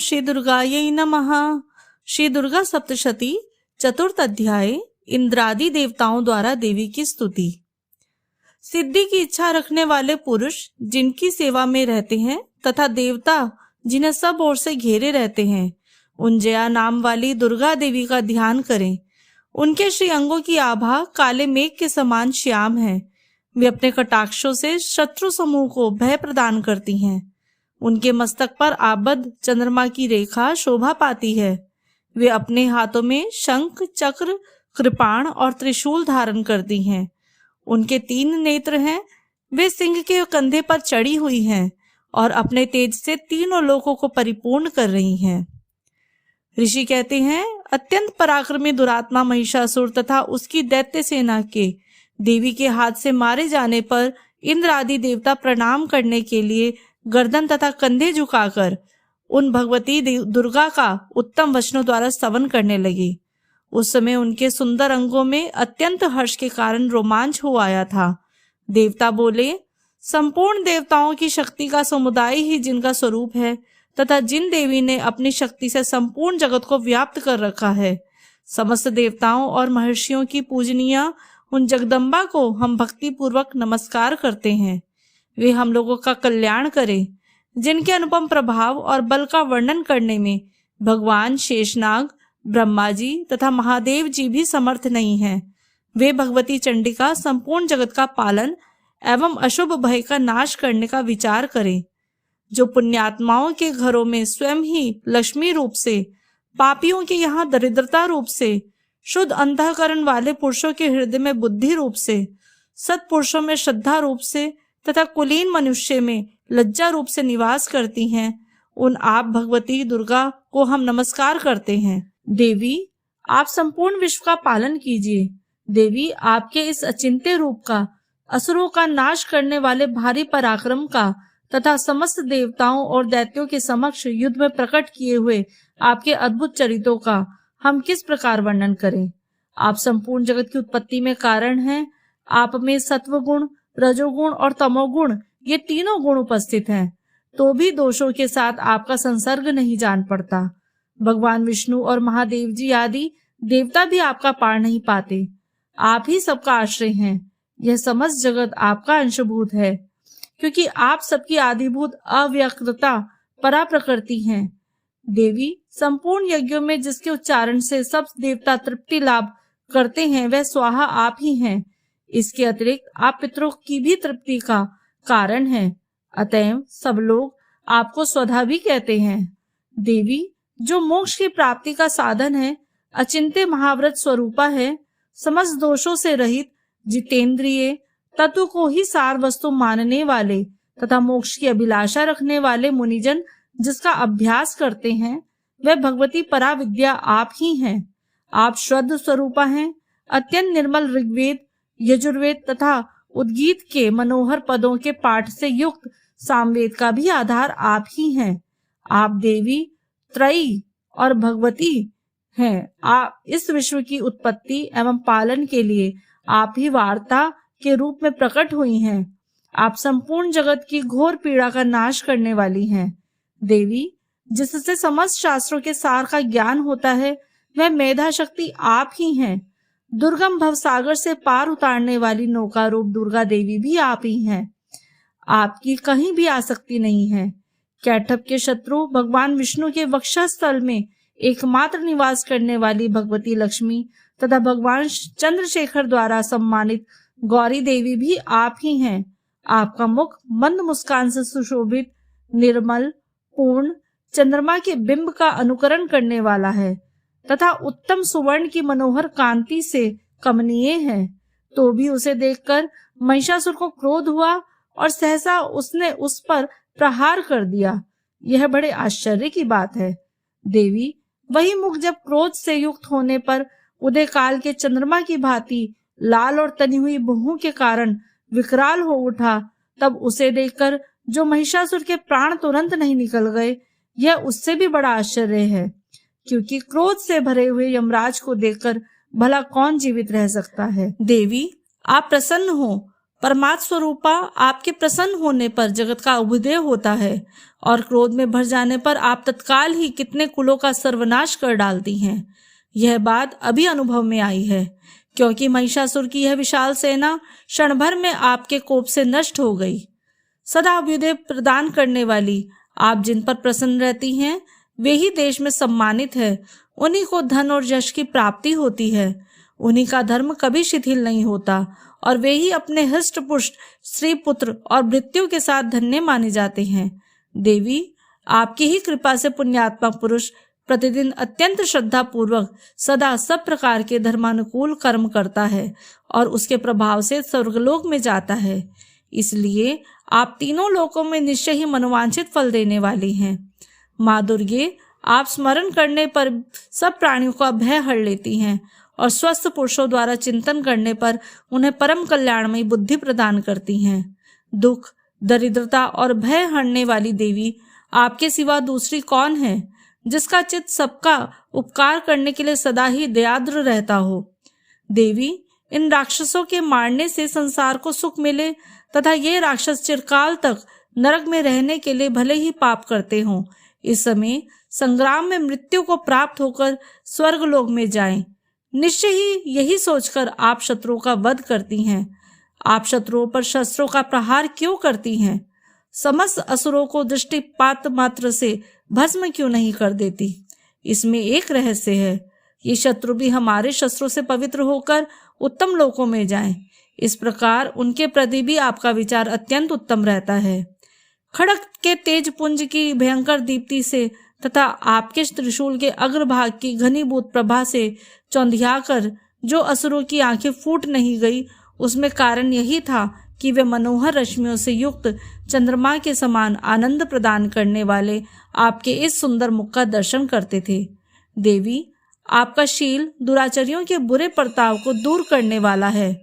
श्री दुर्गायै नमः। श्री दुर्गा सप्तशती चतुर्थ अध्याय इंद्रादि देवताओं द्वारा देवी की स्तुति। सिद्धि की इच्छा रखने वाले पुरुष जिनकी सेवा में रहते हैं तथा देवता जिन्हें सब ओर से घेरे रहते हैं, उन जया नाम वाली दुर्गा देवी का ध्यान करें। उनके श्री अंगों की आभा काले मेघ के समान श्याम है। वे अपने कटाक्षों से शत्रु समूह को भय प्रदान करती हैं। उनके मस्तक पर आबद्ध चंद्रमा की रेखा शोभा पाती है। वे अपने हाथों में शंख, चक्र, कृपाण और त्रिशूल धारण करती हैं। उनके 3 नेत्र हैं। वे सिंह के कंधे पर चढ़ी हुई हैं और अपने तेज से तीनों लोकों को परिपूर्ण कर रही हैं। ऋषि कहते हैं, अत्यंत पराक्रमी दुरात्मा महिषासुर तथा उसकी दैत्य सेना के देवी के हाथ से मारे जाने पर इंद्र आदि देवता प्रणाम करने के लिए गर्दन तथा कंधे झुकाकर उन भगवती दुर्गा का उत्तम वचनों द्वारा स्तवन करने लगी। उस समय उनके सुंदर अंगों में अत्यंत हर्ष के कारण रोमांच हो आया था। देवता बोले, संपूर्ण देवताओं की शक्ति का समुदाय ही जिनका स्वरूप है तथा जिन देवी ने अपनी शक्ति से संपूर्ण जगत को व्याप्त कर रखा है, समस्त देवताओं और महर्षियों की पूजनीय उन जगदम्बा को हम भक्ति पूर्वक नमस्कार करते हैं। वे हम लोगों का कल्याण करें। जिनके अनुपम प्रभाव और बल का वर्णन करने में भगवान शेषनाग, ब्रह्मा जी तथा महादेव जी भी समर्थ नहीं हैं। वे भगवती चंडिका संपूर्ण जगत का पालन एवं अशुभ भय का नाश करने का विचार करें। जो पुण्यात्माओं के घरों में स्वयं ही लक्ष्मी रूप से, पापियों के यहाँ दरिद्रता रूप से, शुद्ध अंतःकरण वाले पुरुषों के हृदय में बुद्धि रूप से, सत्पुरुषों में श्रद्धा रूप से तथा कुलीन मनुष्य में लज्जा रूप से निवास करती हैं, उन आप भगवती दुर्गा को हम नमस्कार करते हैं। देवी, आप संपूर्ण विश्व का पालन कीजिए। देवी, आपके इस अचिंत्य रूप का, असुरों का नाश करने वाले भारी पराक्रम का तथा समस्त देवताओं और दैत्यों के समक्ष युद्ध में प्रकट किए हुए आपके अद्भुत चरित्रों का हम किस प्रकार वर्णन करें। आप संपूर्ण जगत की उत्पत्ति में कारण हैं। आप में सत्व गुण, रजोगुण और तमोगुण, ये तीनों गुण उपस्थित हैं, तो भी दोषों के साथ आपका संसर्ग नहीं जान पड़ता। भगवान विष्णु और महादेव जी आदि देवता भी आपका पार नहीं पाते। आप ही सबका आश्रय हैं। यह समस्त जगत आपका अंशभूत है, क्योंकि आप सबकी आदिभूत अव्यक्तता परा प्रकृति हैं। देवी, संपूर्ण यज्ञों में जिसके उच्चारण से सब देवता तृप्ति लाभ करते हैं, वह स्वाहा आप ही हैं। इसके अतिरिक्त आप पितरों की भी तृप्ति का कारण हैं। अतएव सब लोग आपको स्वधा भी कहते हैं। देवी, जो मोक्ष की प्राप्ति का साधन है, अचिंत्य महाव्रत स्वरूपा है, समस्त दोषों से रहित, जितेंद्रिय, तत्व को ही सार वस्तु मानने वाले तथा मोक्ष की अभिलाषा रखने वाले मुनिजन जिसका अभ्यास करते हैं, वह भगवती परा विद्या आप ही हैं। आप शुद्ध स्वरूपा हैं। अत्यंत निर्मल ऋग्वेद, यजुर्वेद तथा उद्गीत के मनोहर पदों के पाठ से युक्त सामवेद का भी आधार आप ही हैं। आप देवी, त्रयी और भगवती हैं। आप इस विश्व की उत्पत्ति एवं पालन के लिए आप ही वार्ता के रूप में प्रकट हुई हैं। आप संपूर्ण जगत की घोर पीड़ा का नाश करने वाली हैं। देवी, जिससे समस्त शास्त्रों के सार का ज्ञान होता है, वह मेधा शक्ति आप ही हैं। दुर्गम भवसागर से पार उतारने वाली नौका रूप दुर्गा देवी भी आप ही हैं। आपकी कहीं भी आसक्ति नहीं है। कैटभ के शत्रु भगवान विष्णु के वक्षस्थल में एकमात्र निवास करने वाली भगवती लक्ष्मी तथा भगवान चंद्रशेखर द्वारा सम्मानित गौरी देवी भी आप ही हैं। आपका मुख मंद मुस्कान से सुशोभित, निर्मल, पूर्ण, चंद्रमा के बिंब का अनुकरण करने वाला है तथा उत्तम सुवर्ण की मनोहर कांति से कमनीय है। तो भी उसे देखकर महिषासुर को क्रोध हुआ और सहसा उसने उस पर प्रहार कर दिया। यह बड़े आश्चर्य की बात है। देवी, वही मुख जब क्रोध से युक्त होने पर उदय काल के चंद्रमा की भांति लाल और तनी हुई भुहों के कारण विकराल हो उठा, तब उसे देखकर जो महिषासुर के प्राण तुरंत नहीं निकल गए, यह उससे भी बड़ा आश्चर्य है, क्योंकि क्रोध से भरे हुए यमराज को देखकर भला कौन जीवित रह सकता है। देवी, आप प्रसन्न हो परमात्म स्वरूपा आपके प्रसन्न होने पर जगत का अभ्युदय होता है और क्रोध में भर जाने पर आप तत्काल ही कितने कुलों का सर्वनाश कर डालती हैं। यह बात अभी अनुभव में आई है, क्योंकि महिषासुर की यह विशाल सेना क्षण भर में आपके कोप से नष्ट हो गई। सदा अभ्युदय प्रदान करने वाली आप जिन पर प्रसन्न रहती हैं वे ही देश में सम्मानित है। उन्हीं को धन और यश की प्राप्ति होती है। उन्हीं का धर्म कभी शिथिल नहीं होता और वे ही अपने हृष्ट पुष्ट स्त्री पुत्र और मृत्यु के साथ धन्य माने जाते हैं। देवी, आपकी ही कृपा से पुण्यात्मा पुरुष प्रतिदिन अत्यंत श्रद्धा पूर्वक सदा सब प्रकार के धर्मानुकूल कर्म करता है और उसके प्रभाव से स्वर्गलोक में जाता है। इसलिए आप तीनों लोकों में निश्चय ही मनोवांछित फल देने वाली हैं। माँ दुर्गे, आप स्मरण करने पर सब प्राणियों का भय हर लेती हैं और स्वस्थ पुरुषों द्वारा चिंतन करने पर उन्हें परम कल्याणमयी बुद्धि प्रदान करती हैं। दुख, दरिद्रता और भय हरने वाली देवी, आपके सिवा दूसरी कौन है जिसका चित्त सबका उपकार करने के लिए सदा ही दयाद्र रहता हो। देवी, इन राक्षसों के मारने से संसार को सुख मिले तथा ये राक्षस चिरकाल तक नरक में रहने के लिए भले ही पाप करते हों, इस समय संग्राम में मृत्यु को प्राप्त होकर स्वर्गलोक में जाएं। निश्चय ही यही सोचकर आप शत्रुओं का वध करती हैं। आप शत्रुओं पर शस्त्रों का प्रहार क्यों करती हैं? समस्त असुरों को दृष्टिपात मात्र से भस्म क्यों नहीं कर देती? इसमें एक रहस्य है। ये शत्रु भी हमारे शस्त्रों से पवित्र होकर उत्तम लोकों में जाएं। इस प्रकार उनके प्रति भी आपका विचार अत्यंत उत्तम रहता है। खड़ग के तेज पुंज की भयंकर दीप्ति से तथा आपके त्रिशूल के अग्रभाग की घनीभूत प्रभा से चौंधियाकर जो असुरों की आंखें फूट नहीं गई, उसमें कारण यही था कि वे मनोहर रश्मियों से युक्त चंद्रमा के समान आनंद प्रदान करने वाले आपके इस सुंदर मुख का दर्शन करते थे। देवी, आपका शील दुराचारियों के बुरे बर्ताव को दूर करने वाला है।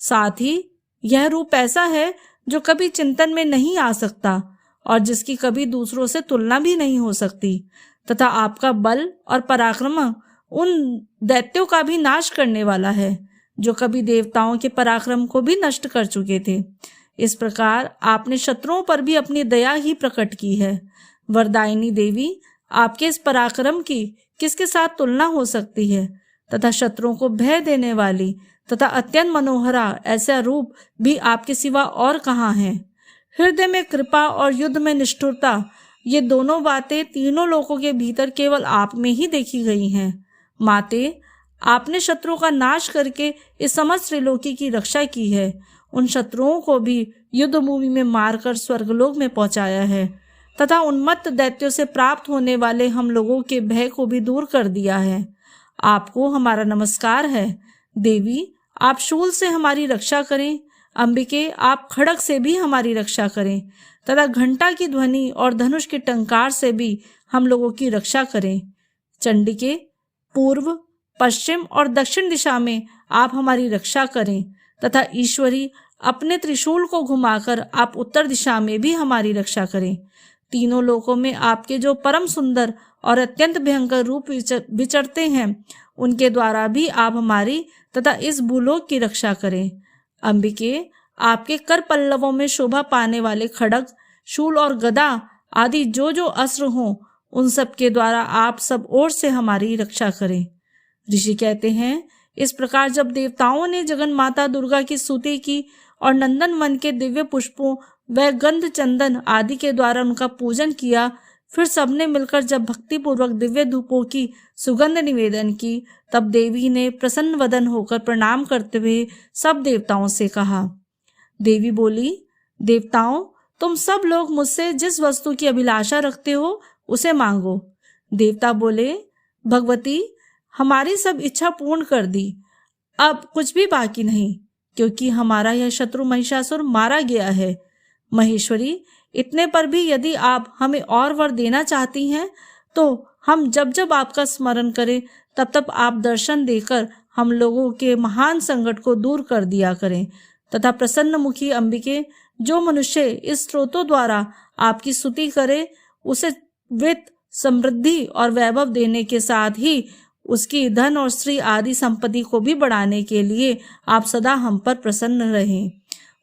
साथ ही यह रूप ऐसा है जो कभी चिंतन में नहीं आ सकता और जिसकी कभी दूसरों से तुलना भी नहीं हो सकती, तथा आपका बल और पराक्रम उन दैत्यों का भी नाश करने वाला है जो कभी देवताओं के पराक्रम को भी नष्ट कर चुके थे। इस प्रकार आपने शत्रुओं पर भी अपनी दया ही प्रकट की है। वरदायिनी देवी, आपके इस पराक्रम की किसके साथ तुलना हो सकती है? तथा शत्रुओं को भय देने वाली तथा अत्यंत मनोहरा ऐसा रूप भी आपके सिवा और कहाँ है? हृदय में कृपा और युद्ध में निष्ठुरता, ये दोनों बातें तीनों लोकों के भीतर केवल आप में ही देखी गई हैं। माते, आपने शत्रुओं का नाश करके इस समस्त त्रिलोकी की रक्षा की है। उन शत्रुओं को भी युद्ध भूमि में मारकर स्वर्गलोक में पहुंचाया है तथा उन्मत्त दैत्यों से प्राप्त होने वाले हम लोगों के भय को भी दूर कर दिया है। आपको हमारा नमस्कार है। देवी, आप शूल से हमारी रक्षा करें। अंबिके, आप खड़ग से भी हमारी रक्षा करें तथा घंटा की ध्वनि और धनुष के टंकार से भी हम लोगों की रक्षा करें। चंडिके, पूर्व, पश्चिम और दक्षिण दिशा में आप हमारी रक्षा करें तथा ईश्वरी, अपने त्रिशूल को घुमाकर आप उत्तर दिशा में भी हमारी रक्षा करें। तीनों लोकों में आपके जो परम सुंदर और अत्यंत भयंकर रूप विचरते हैं, उनके द्वारा भी आप हमारी तथा इस भूलोक की रक्षा करें। अंबिके, आपके कर पल्लवों में शोभा पाने वाले खड़ग, शूल और गदा आदि जो जो अस्त्र हों, उन सब के द्वारा आप सब ओर से हमारी रक्षा करें। ऋषि कहते हैं, इस प्रकार जब देवताओं ने जगन माता दुर्गा की स्तुति की और नंदन वन के दिव्य पुष्पों व गंध चंदन आदि के द्वारा उनका पूजन किया, फिर सबने मिलकर जब भक्ति पूर्वक दिव्य धूपों की सुगंध निवेदन की, तब देवी ने प्रसन्न वदन होकर प्रणाम करते हुए सब देवताओं से कहा। देवी बोली, देवताओं, तुम सब लोग मुझसे जिस वस्तु की अभिलाषा रखते हो उसे मांगो। देवता बोले, भगवती, हमारी सब इच्छा पूर्ण कर दी, अब कुछ भी बाकी नहीं, क्योंकि हमारा यह शत्रु महिषासुर मारा गया है। महेश्वरी, इतने पर भी यदि आप हमें और वर देना चाहती हैं तो हम जब जब आपका स्मरण करें तब तब आप दर्शन देकर हम लोगों के महान संकट को दूर कर दिया करें तथा प्रसन्न मुखी अंबिके, जो मनुष्य इस स्रोतों द्वारा आपकी स्तुति करे उसे वित्त, समृद्धि और वैभव देने के साथ ही उसकी धन और स्त्री आदि संपत्ति को भी बढ़ाने के लिए आप सदा हम पर प्रसन्न रहें।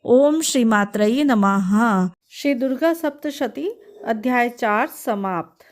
ओम श्री मात्रई नमः। श्री दुर्गा सप्तशती अध्याय 4 समाप्त।